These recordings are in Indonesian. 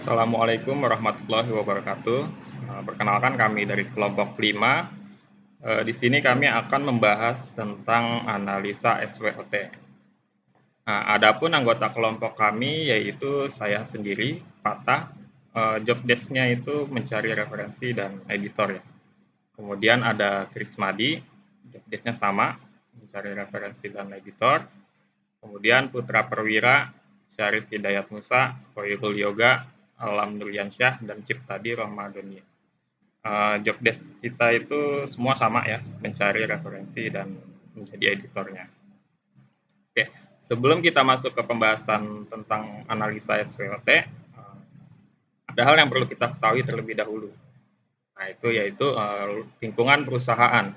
Assalamualaikum warahmatullahi wabarakatuh. Perkenalkan kami dari kelompok 5. Di sini kami akan membahas tentang analisa SWOT. Nah, adapun anggota kelompok kami yaitu saya sendiri, Fatah. Job desk-nya itu mencari referensi dan editor ya. Kemudian ada Krismadi, job desk-nya sama, mencari referensi dan editor. Kemudian Putra Perwira, Syarif Hidayat Musa, Hoirul Yoga, Alam Nuryansyah, dan Ciptadi Romadhoni. Job desk kita itu semua sama ya, mencari referensi dan menjadi editornya. Oke, sebelum kita masuk ke pembahasan tentang analisa SWOT, ada hal yang perlu kita ketahui terlebih dahulu. Nah, itu yaitu lingkungan perusahaan.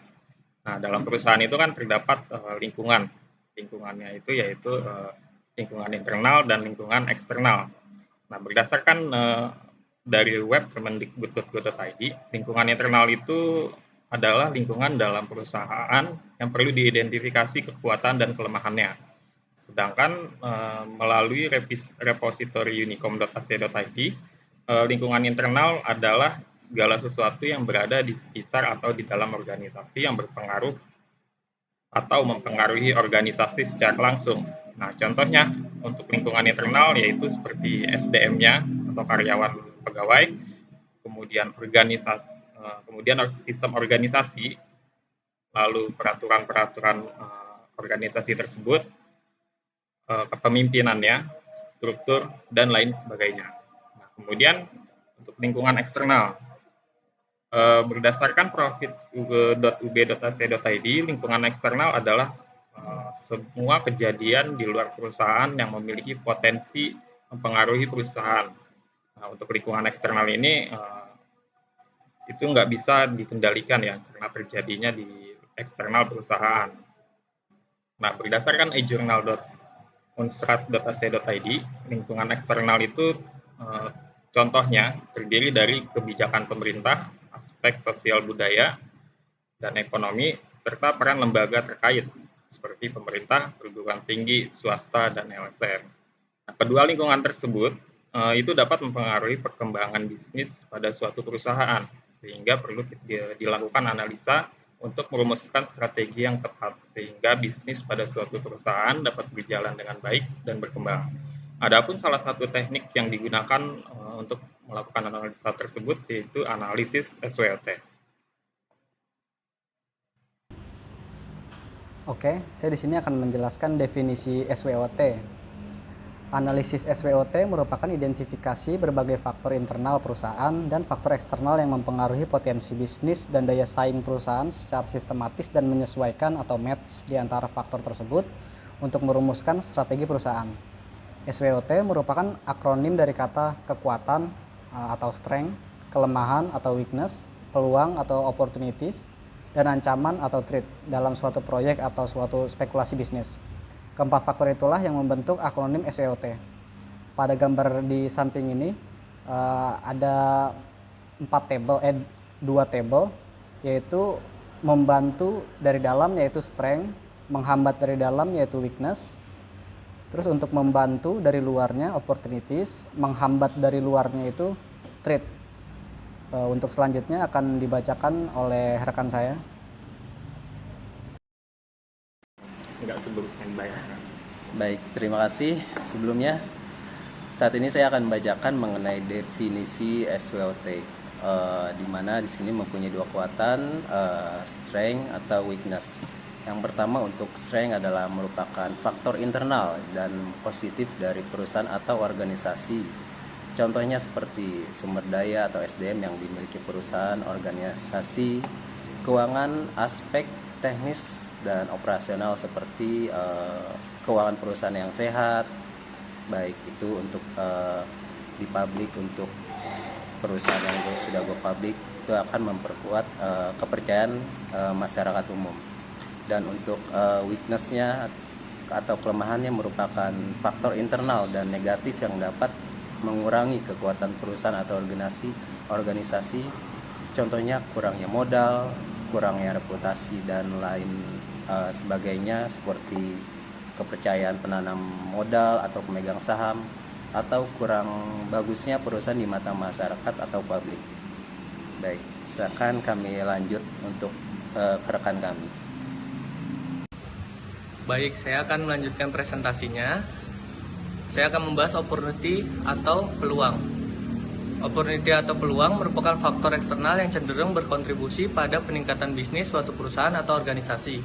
Nah, dalam perusahaan itu kan terdapat lingkungan. Lingkungannya itu yaitu lingkungan internal dan lingkungan eksternal. Nah, berdasarkan dari web kemendikbud.go.id, lingkungan internal itu adalah lingkungan dalam perusahaan yang perlu diidentifikasi kekuatan dan kelemahannya. Sedangkan melalui repositori unicom.ac.id, lingkungan internal adalah segala sesuatu yang berada di sekitar atau di dalam organisasi yang berpengaruh atau mempengaruhi organisasi secara langsung. Nah, contohnya untuk lingkungan internal yaitu seperti SDM-nya atau karyawan pegawai, kemudian sistem organisasi, lalu peraturan-peraturan organisasi tersebut, kepemimpinannya, struktur, dan lain sebagainya. Nah, kemudian untuk lingkungan eksternal, berdasarkan profit.ub.ac.id, lingkungan eksternal adalah semua kejadian di luar perusahaan yang memiliki potensi mempengaruhi perusahaan. Nah, untuk lingkungan eksternal ini itu nggak bisa dikendalikan ya, karena terjadinya di eksternal perusahaan. Nah, berdasarkan ejournal.unsrat.ac.id, lingkungan eksternal itu contohnya terdiri dari kebijakan pemerintah, aspek sosial budaya, dan ekonomi, serta peran lembaga terkait, seperti pemerintah, perguruan tinggi, swasta, dan LSM. Nah, kedua lingkungan tersebut itu dapat mempengaruhi perkembangan bisnis pada suatu perusahaan, sehingga perlu dilakukan analisa untuk merumuskan strategi yang tepat, sehingga bisnis pada suatu perusahaan dapat berjalan dengan baik dan berkembang. Adapun salah satu teknik yang digunakan untuk melakukan analisa tersebut yaitu analisis SWOT. Oke, saya di sini akan menjelaskan definisi SWOT. Analisis SWOT merupakan identifikasi berbagai faktor internal perusahaan dan faktor eksternal yang mempengaruhi potensi bisnis dan daya saing perusahaan secara sistematis dan menyesuaikan atau match di antara faktor tersebut untuk merumuskan strategi perusahaan. SWOT merupakan akronim dari kata kekuatan atau strength, kelemahan atau weakness, peluang atau opportunities, dan ancaman atau threat dalam suatu proyek atau suatu spekulasi bisnis. Keempat faktor itulah yang membentuk akronim SWOT. Pada gambar di samping ini ada dua tabel, yaitu membantu dari dalam yaitu strength, menghambat dari dalam yaitu weakness, terus untuk membantu dari luarnya opportunities, menghambat dari luarnya itu threat. Untuk selanjutnya akan dibacakan oleh rekan saya. Nggak seburuk yang bayangkan. Baik, terima kasih. Sebelumnya, saat ini saya akan membacakan mengenai definisi SWOT, di mana di sini mempunyai dua kekuatan, strength atau weakness. Yang pertama untuk strength adalah merupakan faktor internal dan positif dari perusahaan atau organisasi. Contohnya seperti sumber daya atau SDM yang dimiliki perusahaan, organisasi, keuangan, aspek teknis dan operasional seperti keuangan perusahaan yang sehat, baik itu untuk di publik, untuk perusahaan yang sudah go public, itu akan memperkuat kepercayaan masyarakat umum. Dan untuk weakness-nya atau kelemahannya merupakan faktor internal dan negatif yang dapat mengurangi kekuatan perusahaan atau organisasi. Contohnya kurangnya modal, kurangnya reputasi, dan lain sebagainya, seperti kepercayaan penanam modal atau pemegang saham, atau kurang bagusnya perusahaan di mata masyarakat atau publik. Baik, silakan kami lanjut untuk ke rekan kami. Baik, saya akan melanjutkan presentasinya. Saya akan membahas opportunity atau peluang. Opportunity atau peluang merupakan faktor eksternal yang cenderung berkontribusi pada peningkatan bisnis suatu perusahaan atau organisasi.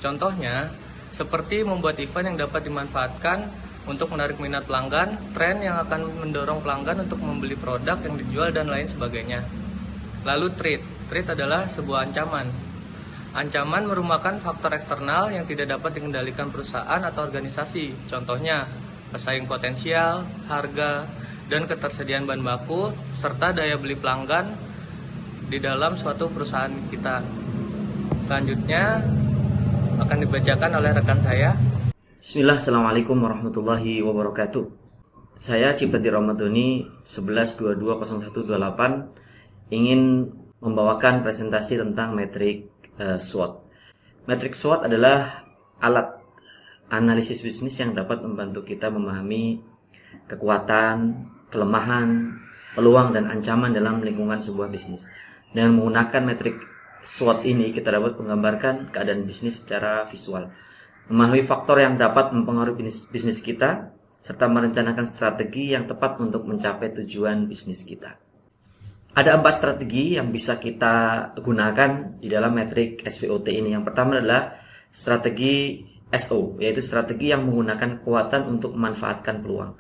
Contohnya, seperti membuat event yang dapat dimanfaatkan untuk menarik minat pelanggan, tren yang akan mendorong pelanggan untuk membeli produk yang dijual, dan lain sebagainya. Lalu threat adalah sebuah ancaman. Ancaman merupakan faktor eksternal yang tidak dapat dikendalikan perusahaan atau organisasi. Contohnya, pesaing potensial, harga, dan ketersediaan bahan baku, serta daya beli pelanggan di dalam suatu perusahaan kita. Selanjutnya akan dibacakan oleh rekan saya. Bismillah, Assalamualaikum warahmatullahi wabarakatuh. Saya Cipta Ramadhani 11220128 ingin membawakan presentasi tentang metrik SWOT. Metrik SWOT adalah alat analisis bisnis yang dapat membantu kita memahami kekuatan, kelemahan, peluang, dan ancaman dalam lingkungan sebuah bisnis. Dengan menggunakan metrik SWOT ini, kita dapat menggambarkan keadaan bisnis secara visual, memahami faktor yang dapat mempengaruhi bisnis kita, serta merencanakan strategi yang tepat untuk mencapai tujuan bisnis kita. Ada 4 strategi yang bisa kita gunakan di dalam metrik SWOT ini. Yang pertama adalah strategi SO, yaitu strategi yang menggunakan kekuatan untuk memanfaatkan peluang.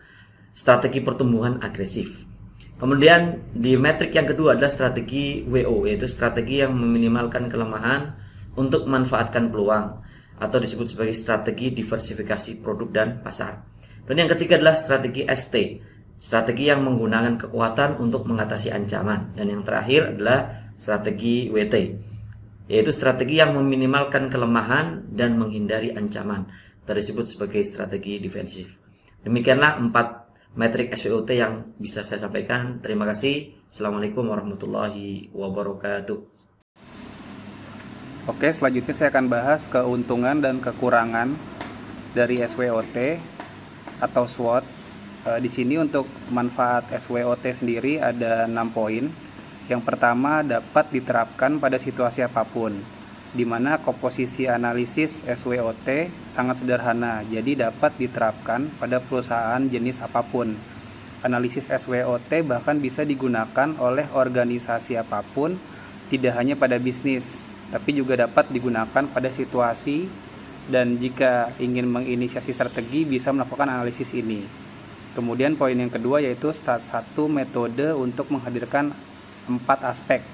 Strategi pertumbuhan agresif. Kemudian di metrik yang kedua adalah strategi WO, yaitu strategi yang meminimalkan kelemahan untuk memanfaatkan peluang, atau disebut sebagai strategi diversifikasi produk dan pasar. Dan yang ketiga adalah strategi ST, strategi yang menggunakan kekuatan untuk mengatasi ancaman. Dan yang terakhir adalah strategi WT, yaitu strategi yang meminimalkan kelemahan dan menghindari ancaman, atau disebut sebagai strategi defensif. Demikianlah 4 metrik SWOT yang bisa saya sampaikan. Terima kasih. Assalamualaikum warahmatullahi wabarakatuh. Oke, selanjutnya saya akan bahas keuntungan dan kekurangan dari SWOT atau SWOT. Di sini untuk manfaat SWOT sendiri ada 6 poin. Yang pertama, dapat diterapkan pada situasi apapun, di mana komposisi analisis SWOT sangat sederhana, jadi dapat diterapkan pada perusahaan jenis apapun. Analisis SWOT bahkan bisa digunakan oleh organisasi apapun, tidak hanya pada bisnis, tapi juga dapat digunakan pada situasi, dan jika ingin menginisiasi strategi bisa melakukan analisis ini. Kemudian poin yang kedua yaitu satu metode untuk menghadirkan 4 aspek.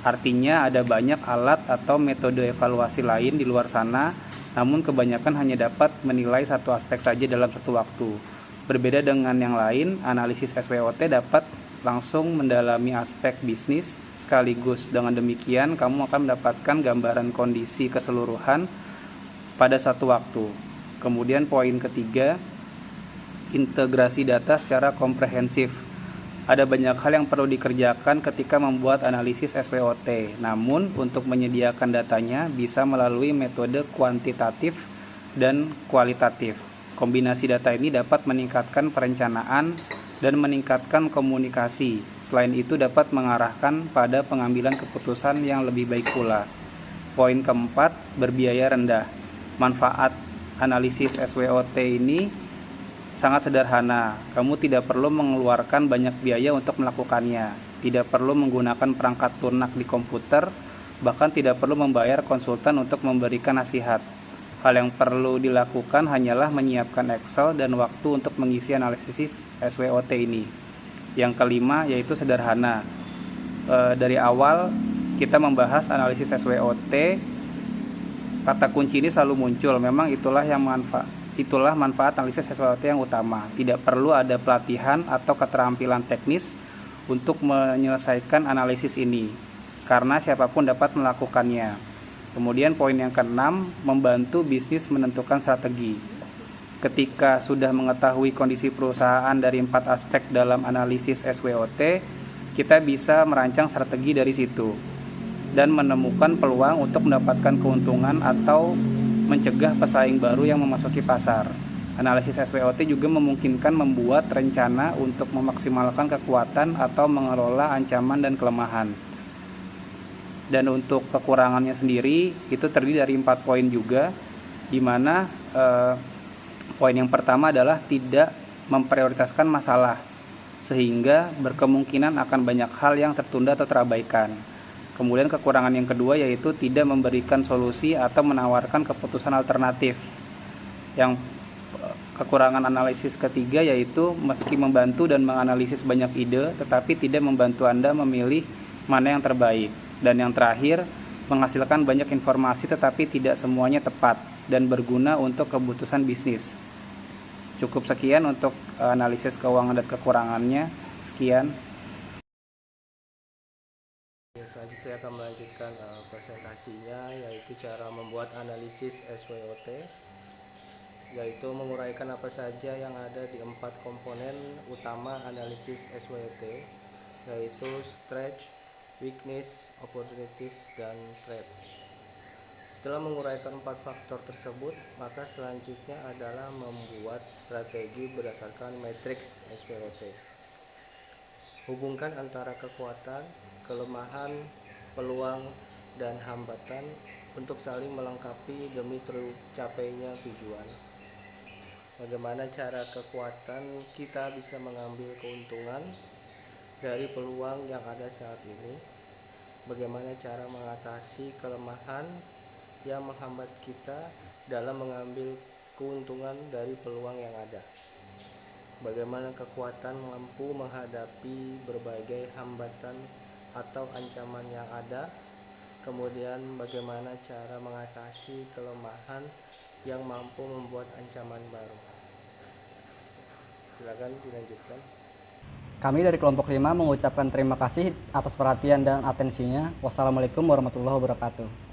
Artinya ada banyak alat atau metode evaluasi lain di luar sana, namun kebanyakan hanya dapat menilai satu aspek saja dalam satu waktu. Berbeda dengan yang lain, analisis SWOT dapat langsung mendalami aspek bisnis sekaligus. Dengan demikian, kamu akan mendapatkan gambaran kondisi keseluruhan pada satu waktu. Kemudian poin ketiga, integrasi data secara komprehensif. Ada banyak hal yang perlu dikerjakan ketika membuat analisis SWOT. Namun, untuk menyediakan datanya bisa melalui metode kuantitatif dan kualitatif. Kombinasi data ini dapat meningkatkan perencanaan dan meningkatkan komunikasi. Selain itu dapat mengarahkan pada pengambilan keputusan yang lebih baik pula. Poin keempat, berbiaya rendah. Manfaat analisis SWOT ini sangat sederhana. Kamu tidak perlu mengeluarkan banyak biaya untuk melakukannya. Tidak perlu menggunakan perangkat lunak di komputer, bahkan tidak perlu membayar konsultan untuk memberikan nasihat. Hal yang perlu dilakukan hanyalah menyiapkan Excel dan waktu untuk mengisi analisis SWOT ini. Yang kelima yaitu sederhana. Dari awal kita membahas analisis SWOT, kata kunci ini selalu muncul. Memang itulah manfaat analisis SWOT yang utama. Tidak perlu ada pelatihan atau keterampilan teknis untuk menyelesaikan analisis ini, karena siapapun dapat melakukannya. Kemudian poin yang keenam, membantu bisnis menentukan strategi. Ketika sudah mengetahui kondisi perusahaan dari 4 aspek dalam analisis SWOT, kita bisa merancang strategi dari situ dan menemukan peluang untuk mendapatkan keuntungan atau mencegah pesaing baru yang memasuki pasar. Analisis SWOT juga memungkinkan membuat rencana untuk memaksimalkan kekuatan atau mengelola ancaman dan kelemahan. Dan untuk kekurangannya sendiri itu terdiri dari 4 poin juga, di mana poin yang pertama adalah tidak memprioritaskan masalah, sehingga berkemungkinan akan banyak hal yang tertunda atau terabaikan. Kemudian kekurangan yang kedua yaitu tidak memberikan solusi atau menawarkan keputusan alternatif. Yang kekurangan analisis ketiga yaitu meski membantu dan menganalisis banyak ide, tetapi tidak membantu Anda memilih mana yang terbaik. Dan yang terakhir, menghasilkan banyak informasi tetapi tidak semuanya tepat dan berguna untuk keputusan bisnis. Cukup sekian untuk analisis keuangan dan kekurangannya. Sekian. Selanjutnya saya akan melanjutkan presentasinya, yaitu cara membuat analisis SWOT, yaitu menguraikan apa saja yang ada di 4 komponen utama analisis SWOT, yaitu strength, weakness, opportunities, dan threats. Setelah menguraikan 4 faktor tersebut, maka selanjutnya adalah membuat strategi berdasarkan matriks SWOT. Hubungkan antara kekuatan, kelemahan, peluang, dan hambatan untuk saling melengkapi demi tercapainya tujuan. Bagaimana cara kekuatan kita bisa mengambil keuntungan dari peluang yang ada saat ini? Bagaimana cara mengatasi kelemahan yang menghambat kita dalam mengambil keuntungan dari peluang yang ada? Bagaimana kekuatan mampu menghadapi berbagai hambatan atau ancaman yang ada? Kemudian bagaimana cara mengatasi kelemahan yang mampu membuat ancaman baru? Silakan dilanjutkan. Kami dari kelompok 5 mengucapkan terima kasih atas perhatian dan atensinya. Wassalamualaikum warahmatullahi wabarakatuh.